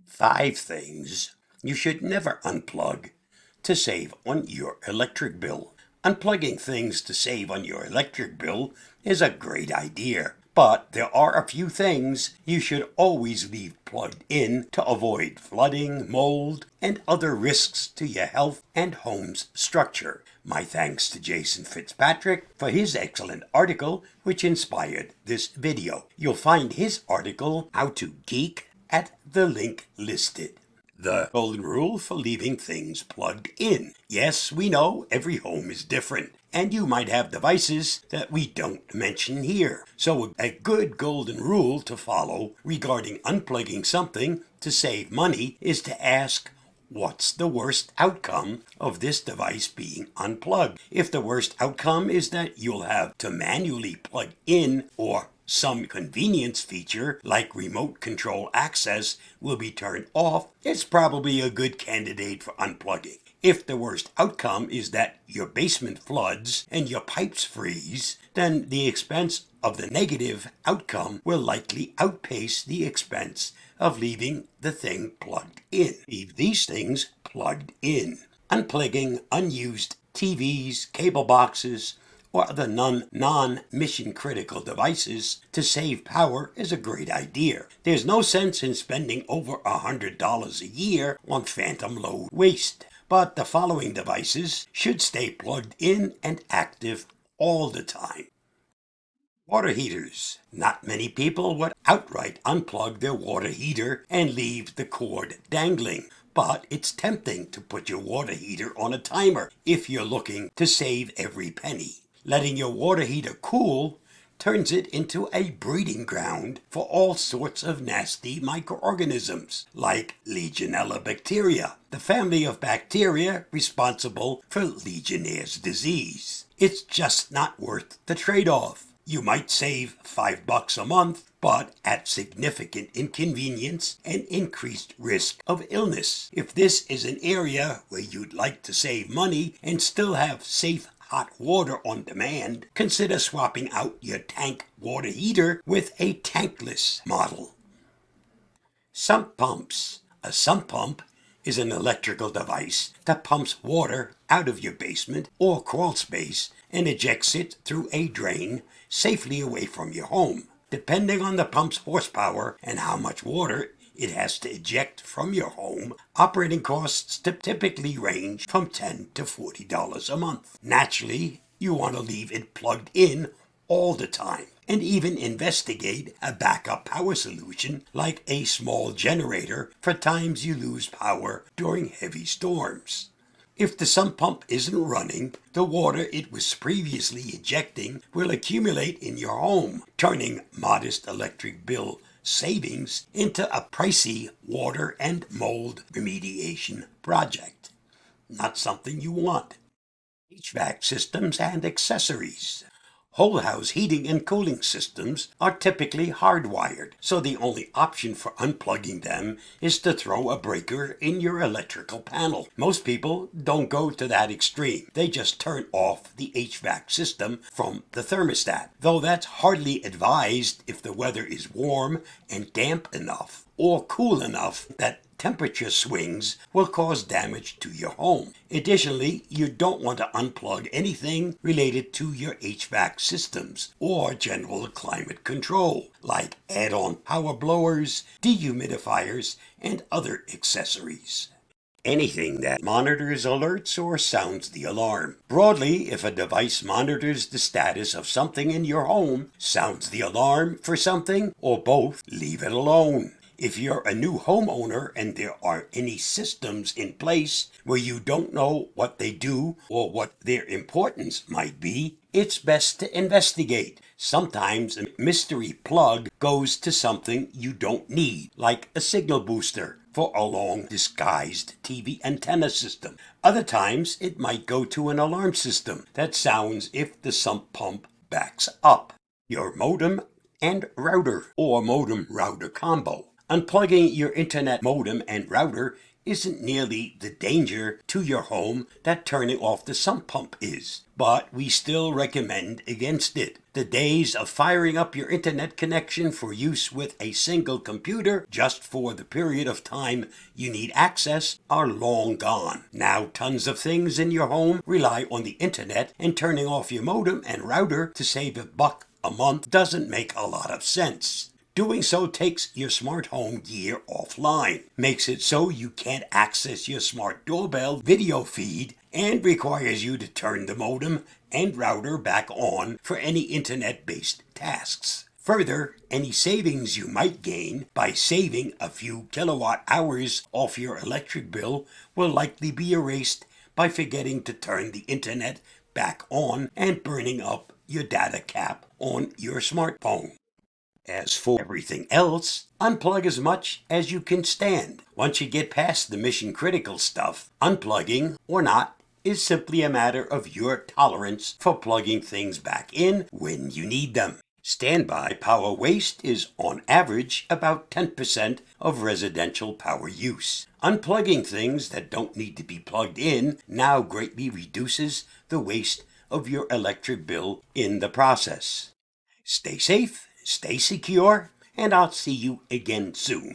5 things you should never unplug to save on your electric bill. Unplugging things to save on your electric bill is a great idea, but there are a few things you should always leave plugged in to avoid flooding, mold, and other risks to your health and home's structure. My thanks to Jason Fitzpatrick for his excellent article which inspired this video. You'll find his article, How to Geek, at the link listed. The golden rule for leaving things plugged in. Yes, we know every home is different, and you might have devices that we don't mention here. So a good golden rule to follow regarding unplugging something to save money is to ask, what's the worst outcome of this device being unplugged? If the worst outcome is that you'll have to manually plug in, or some convenience feature like remote control access will be turned off, it's probably a good candidate for unplugging. If the worst outcome is that your basement floods and your pipes freeze, then the expense of the negative outcome will likely outpace the expense of leaving the thing plugged in. Leave these things plugged in. Unplugging unused TVs, cable boxes, or other non-mission critical devices to save power is a great idea. There's no sense in spending over $100 a year on phantom load waste. But the following devices should stay plugged in and active all the time. Water heaters. Not many people would outright unplug their water heater and leave the cord dangling. But it's tempting to put your water heater on a timer if you're looking to save every penny. Letting your water heater cool turns it into a breeding ground for all sorts of nasty microorganisms, like Legionella bacteria, the family of bacteria responsible for Legionnaire's disease. It's just not worth the trade-off. You might save $5 a month, but at significant inconvenience and increased risk of illness. If this is an area where you'd like to save money and still have safe hot water on demand, consider swapping out your tank water heater with a tankless model. Sump pumps. A sump pump is an electrical device that pumps water out of your basement or crawl space and ejects it through a drain safely away from your home. Depending on the pump's horsepower and how much water it has to eject from your home, operating costs typically range from $10 to $40 a month. Naturally, you want to leave it plugged in all the time, and even investigate a backup power solution like a small generator for times you lose power during heavy storms. If the sump pump isn't running, the water it was previously ejecting will accumulate in your home, turning modest electric bill savings into a pricey water and mold remediation project. Not something you want. HVAC systems and accessories. Whole house heating and cooling systems are typically hardwired, so the only option for unplugging them is to throw a breaker in your electrical panel. Most people don't go to that extreme. They just turn off the HVAC system from the thermostat, though that's hardly advised if the weather is warm and damp enough or cool enough that temperature swings will cause damage to your home. Additionally, you don't want to unplug anything related to your HVAC systems or general climate control, like add-on power blowers, dehumidifiers, and other accessories. Anything that monitors alerts or sounds the alarm. Broadly, if a device monitors the status of something in your home, sounds the alarm for something, or both, leave it alone. If you're a new homeowner and there are any systems in place where you don't know what they do or what their importance might be, it's best to investigate. Sometimes a mystery plug goes to something you don't need, like a signal booster for a long-disguised TV antenna system. Other times, it might go to an alarm system that sounds if the sump pump backs up. Your modem and router, or modem-router combo. Unplugging your internet modem and router isn't nearly the danger to your home that turning off the sump pump is, but we still recommend against it. The days of firing up your internet connection for use with a single computer just for the period of time you need access are long gone. Now tons of things in your home rely on the internet, and turning off your modem and router to save $1 a month doesn't make a lot of sense. Doing so takes your smart home gear offline, makes it so you can't access your smart doorbell video feed, and requires you to turn the modem and router back on for any internet-based tasks. Further, any savings you might gain by saving a few kilowatt hours off your electric bill will likely be erased by forgetting to turn the internet back on and burning up your data cap on your smartphone. As for everything else, unplug as much as you can stand. Once you get past the mission-critical stuff, unplugging or not is simply a matter of your tolerance for plugging things back in when you need them. Standby power waste is on average about 10% of residential power use. Unplugging things that don't need to be plugged in now greatly reduces the waste of your electric bill in the process. Stay safe, stay secure, and I'll see you again soon.